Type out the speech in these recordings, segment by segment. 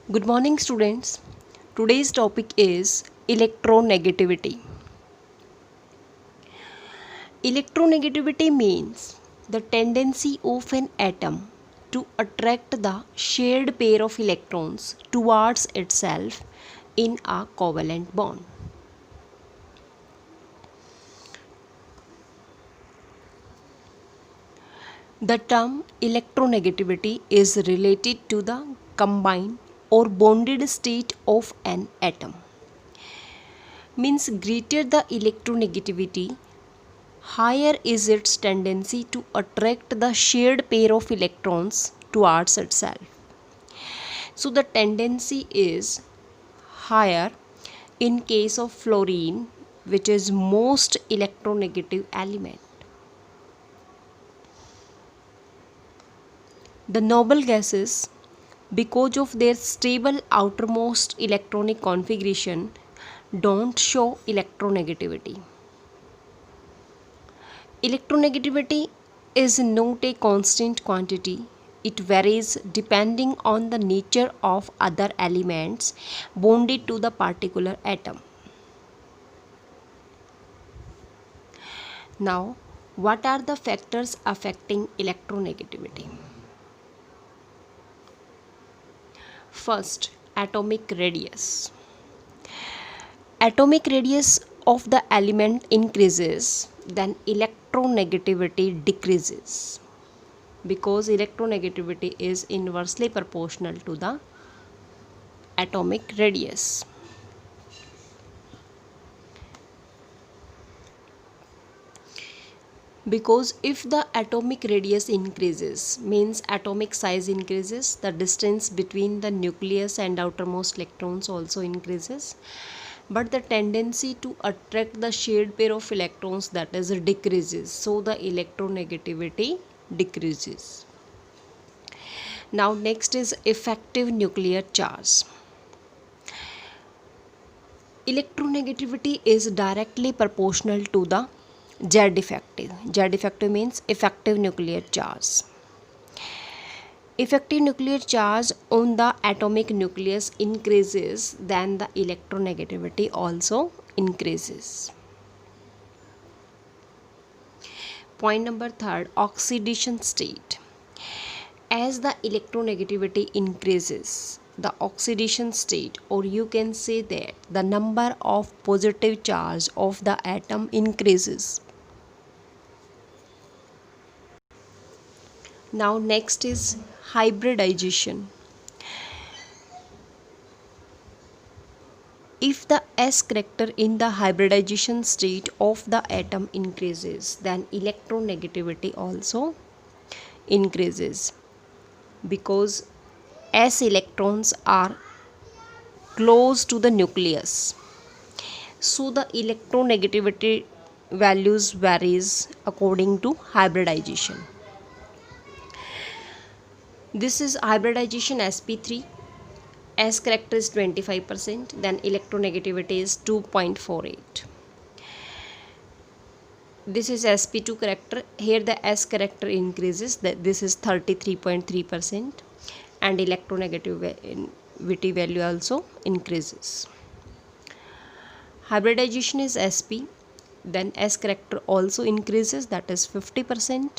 Good morning, students. Today's topic is electronegativity. Electronegativity means the tendency of an atom to attract the shared pair of electrons towards itself in a covalent bond. The term electronegativity is related to the combined or bonded state of an atom. Means greater the electronegativity, higher is its tendency to attract the shared pair of electrons towards itself. So the tendency is higher in case of fluorine, which is most electronegative element. The noble gases, because of their stable outermost electronic configuration, don't show electronegativity. Electronegativity is not a constant quantity. It varies depending on the nature of other elements bonded to the particular atom. Now, what are the factors affecting electronegativity? First, atomic radius. Atomic radius of the element increases, then electronegativity decreases, because electronegativity is inversely proportional to the atomic radius. Because if the atomic radius increases, means atomic size increases, the distance between the nucleus and outermost electrons also increases, but the tendency to attract the shared pair of electrons, that is, decreases, so the electronegativity decreases. Now next is effective nuclear charge. Electronegativity is directly proportional to the Z effective. Z effective means effective nuclear charge. Effective nuclear charge on the atomic nucleus increases, then the electronegativity also increases. Point number third, oxidation state. As the electronegativity increases, the oxidation state, or you can say that the number of positive charge of the atom increases. Now next is hybridization. If the S character in the hybridization state of the atom increases, then electronegativity also increases, because S electrons are close to the nucleus. So the electronegativity values varies according to hybridization. This is hybridization sp3. S character is 25%, then electronegativity is 2.48. This is sp2 character. Here the S character increases, that this is 33.3%, and electronegativity value also increases. Hybridization is sp, then S character also increases, that is 50%,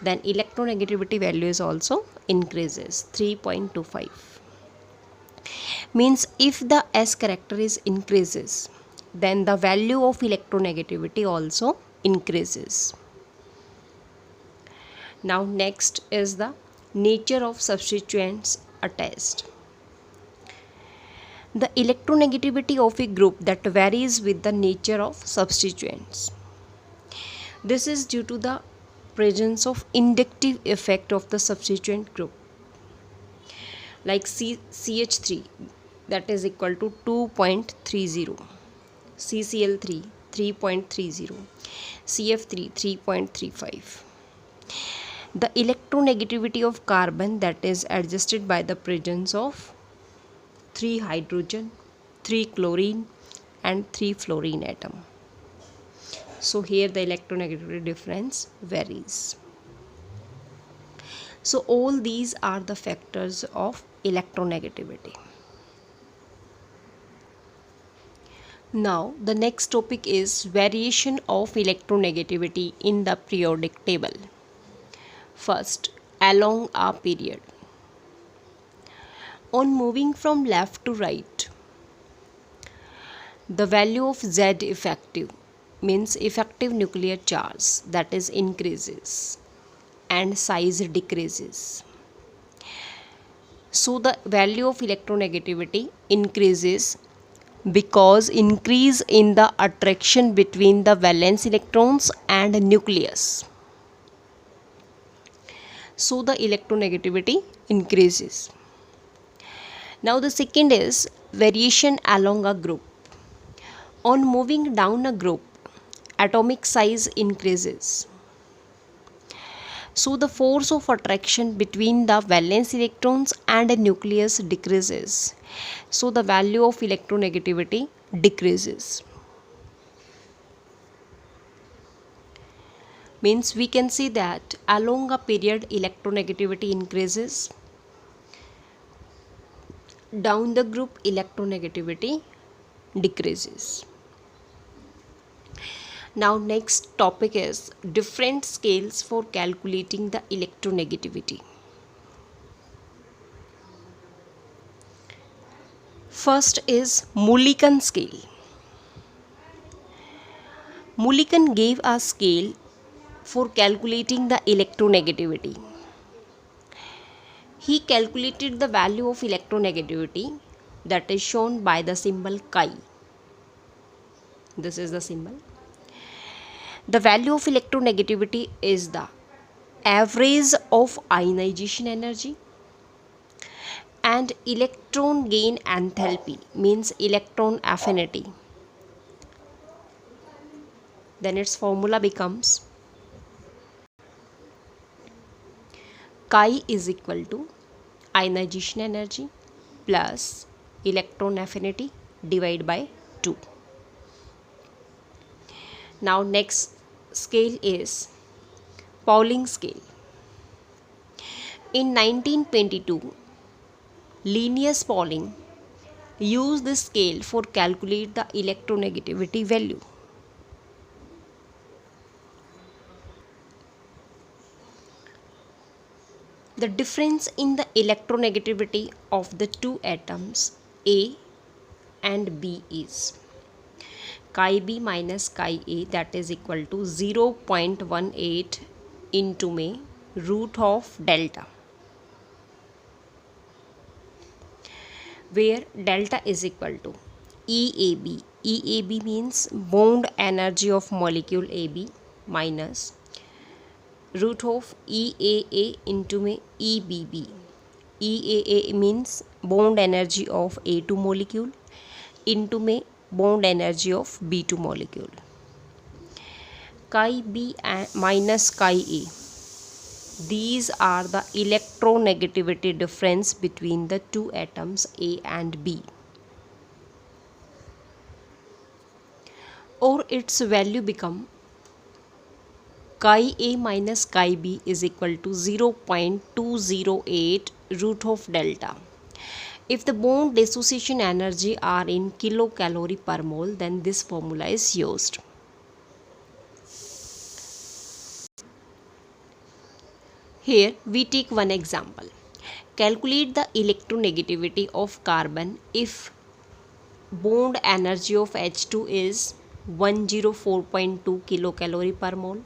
then electronegativity value is also increases, 3.25. Means if the S character is increases, then the value of electronegativity also increases. Now next is the nature of substituents attached. The electronegativity of a group that varies with the nature of substituents. This is due to the presence of inductive effect of the substituent group, like CH3, that is equal to 2.30, CCl3 3.30, CF3 3.35. The electronegativity of carbon, that is adjusted by the presence of 3 hydrogen, 3 chlorine and 3 fluorine atom. So here the electronegativity difference varies. So all these are the factors of electronegativity. Now the next topic is variation of electronegativity in the periodic table. First, along a period. On moving from left to right, the value of Z effective means effective nuclear charge, that is increases and size decreases. So the value of electronegativity increases because increase in the attraction between the valence electrons and nucleus. So the electronegativity increases. Now the second is variation along a group. On moving down a group, atomic size increases. So the force of attraction between the valence electrons and a nucleus decreases. So the value of electronegativity decreases. Means we can see that along a period electronegativity increases. Down the group electronegativity decreases. Now next topic is different scales for calculating the electronegativity. First is Mulliken scale. Mulliken gave a scale for calculating the electronegativity. He calculated the value of electronegativity that is shown by the symbol chi. This is the symbol. The value of electronegativity is the average of ionization energy and electron gain enthalpy, means electron affinity. Then its formula becomes chi is equal to ionization energy plus electron affinity divided by 2. Now next scale is Pauling scale. In 1922, Linus Pauling used this scale for calculate the electronegativity value. The difference in the electronegativity of the two atoms A and B is chi B minus chi A, that is equal to 0.18 into may root of delta, where delta is equal to EAB. EAB means bond energy of molecule AB minus root of EAA into may EBB. EAA means bond energy of A2 molecule into may bond energy of B2 molecule. Chi B minus chi A. These are the electronegativity difference between the two atoms A and B. Or its value become chi A minus chi B is equal to 0.208 root of delta. If the bond dissociation energy are in kilocalorie per mole, then this formula is used. Here we take one example. Calculate the electronegativity of carbon if bond energy of H2 is 104.2 kilocalorie per mole.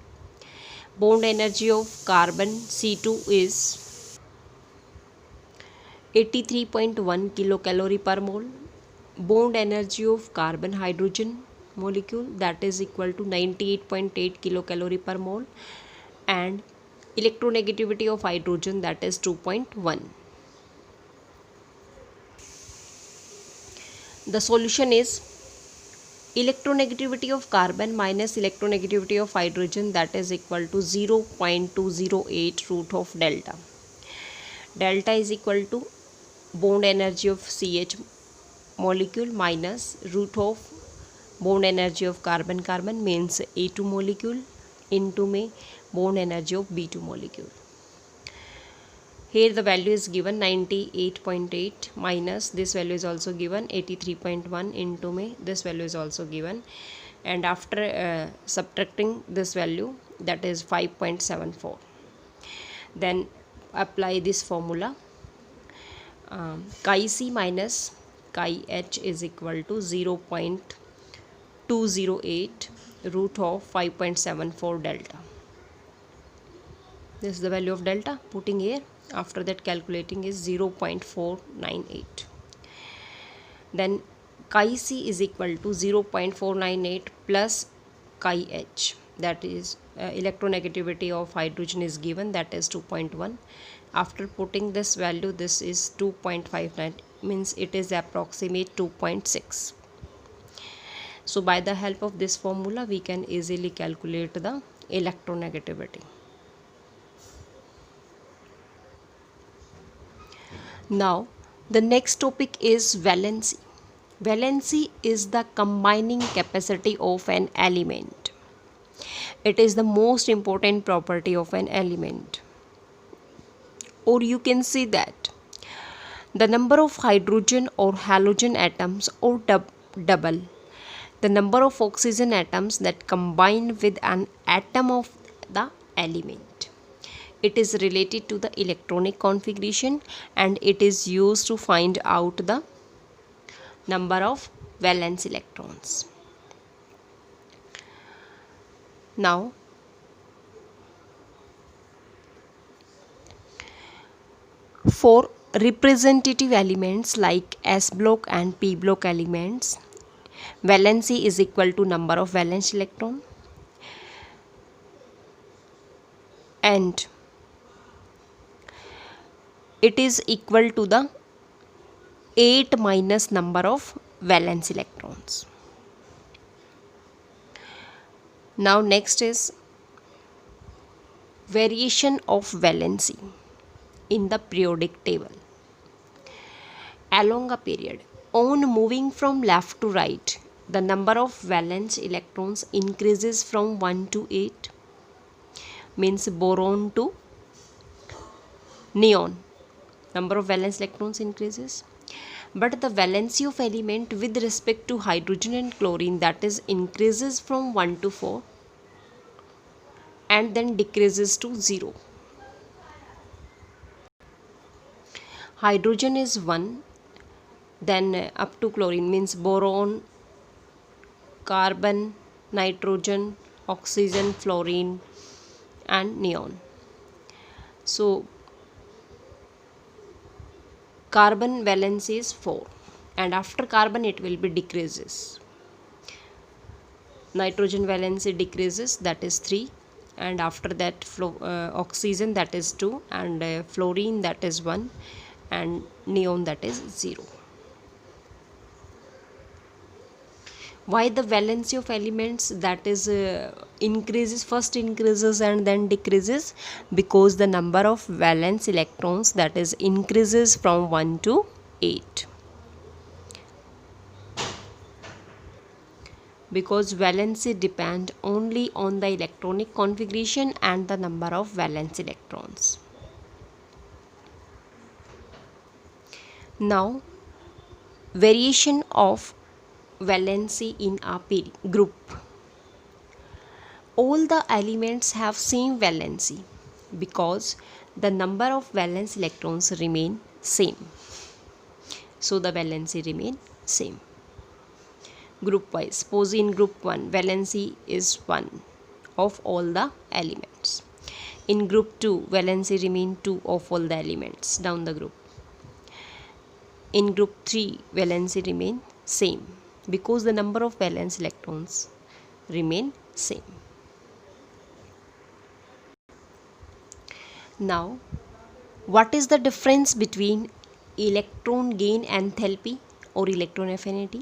Bond energy of carbon C2 is 83.1 kilocalorie per mole. Bond energy of carbon hydrogen molecule, that is equal to 98.8 kilocalorie per mole, and electronegativity of hydrogen, that is 2.1. The solution is electronegativity of carbon minus electronegativity of hydrogen, that is equal to 0.208 root of delta. Delta is equal to bond energy of CH molecule minus root of bond energy of carbon means A2 molecule into may bond energy of B2 molecule. Here the value is given 98.8 minus this value is also given 83.1 into में this value is also given, and after subtracting this value, that is 5.74, then apply this formula. Chi c minus chi h is equal to 0.208 root of 5.74 delta. This is the value of delta, putting here. After that calculating is 0.498. Then chi c is equal to 0.498 plus chi h, that is electronegativity of hydrogen is given, that is 2.1. After putting this value, this is 2.59, means it is approximate 2.6. So by the help of this formula we can easily calculate the electronegativity. Now the next topic is valency. Valency is the combining capacity of an element. It is the most important property of an element. Or you can say that the number of hydrogen or halogen atoms or double the number of oxygen atoms that combine with an atom of the element. It is related to the electronic configuration and it is used to find out the number of valence electrons. Now, for representative elements like S block and P block elements, valency is equal to number of valence electron, and it is equal to the 8 minus number of valence electrons. Now next is variation of valency in the periodic table. Along a period, on moving from left to right, the number of valence electrons increases from 1 to 8, means boron to neon. Number of valence electrons increases, but the valency of element with respect to hydrogen and chlorine, that is increases from 1 to 4 and then decreases to 0. Hydrogen is 1, then up to chlorine, means boron, carbon, nitrogen, oxygen, fluorine and neon. So carbon valency is 4 and after carbon it will be decreases. Nitrogen valency decreases, that is 3, and after that oxygen, that is 2, and fluorine, that is 1, and neon, that is 0. Why the valency of elements, that is increases, first increases and then decreases? Because the number of valence electrons, that is increases from 1 to 8. Because valency depend only on the electronic configuration and the number of valence electrons. Now, variation of valency in a group. All the elements have same valency because the number of valence electrons remain same. So the valency remain same. Group wise, suppose in group 1 valency is 1 of all the elements. In group 2 valency remain 2 of all the elements down the group. In group 3 valency remain same because the number of valence electrons remain same. Now, what is the difference between electron gain enthalpy or electron affinity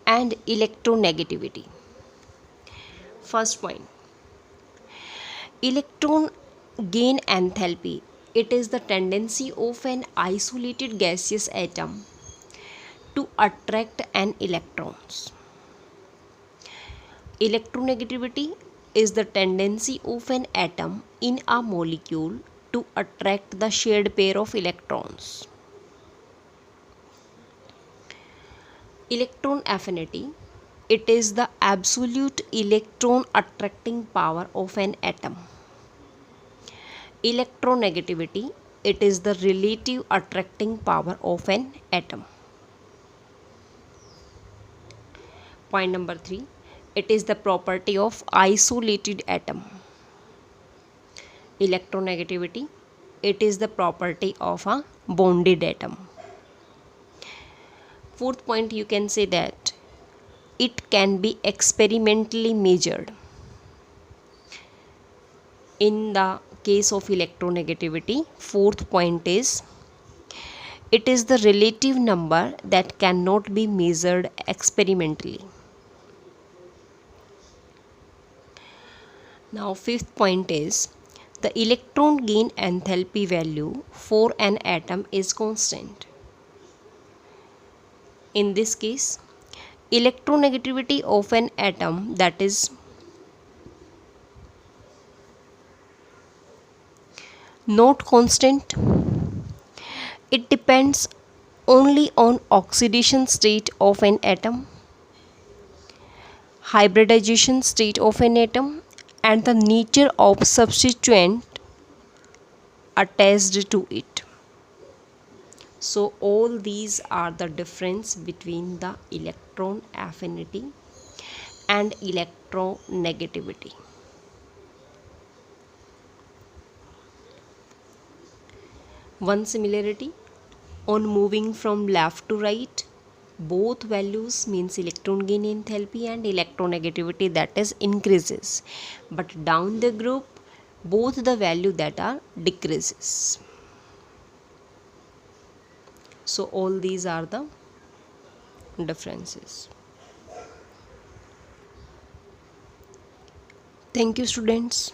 and electronegativity? First point, electron gain enthalpy, it is the tendency of an isolated gaseous atom to attract an electrons. Electronegativity is the tendency of an atom in a molecule to attract the shared pair of electrons. Electron affinity, it is the absolute electron attracting power of an atom. Electronegativity, it is the relative attracting power of an atom. Point number 3, it is the property of isolated atom. Electronegativity, it is the property of a bonded atom. Fourth point, you can say that it can be experimentally measured. In the case of electronegativity, fourth point is it is the relative number that cannot be measured experimentally. Now fifth point is the electron gain enthalpy value for an atom is constant. In this case, electronegativity of an atom, that is not constant. It depends only on oxidation state of an atom, hybridization state of an atom, and the nature of substituent attached to it. So all these are the difference between the electron affinity and electronegativity. One similarity, on moving from left to right, both values means electron gain enthalpy and electronegativity, that is increases, but down the group both the value that are decreases. So all these are the differences. Thank you, students.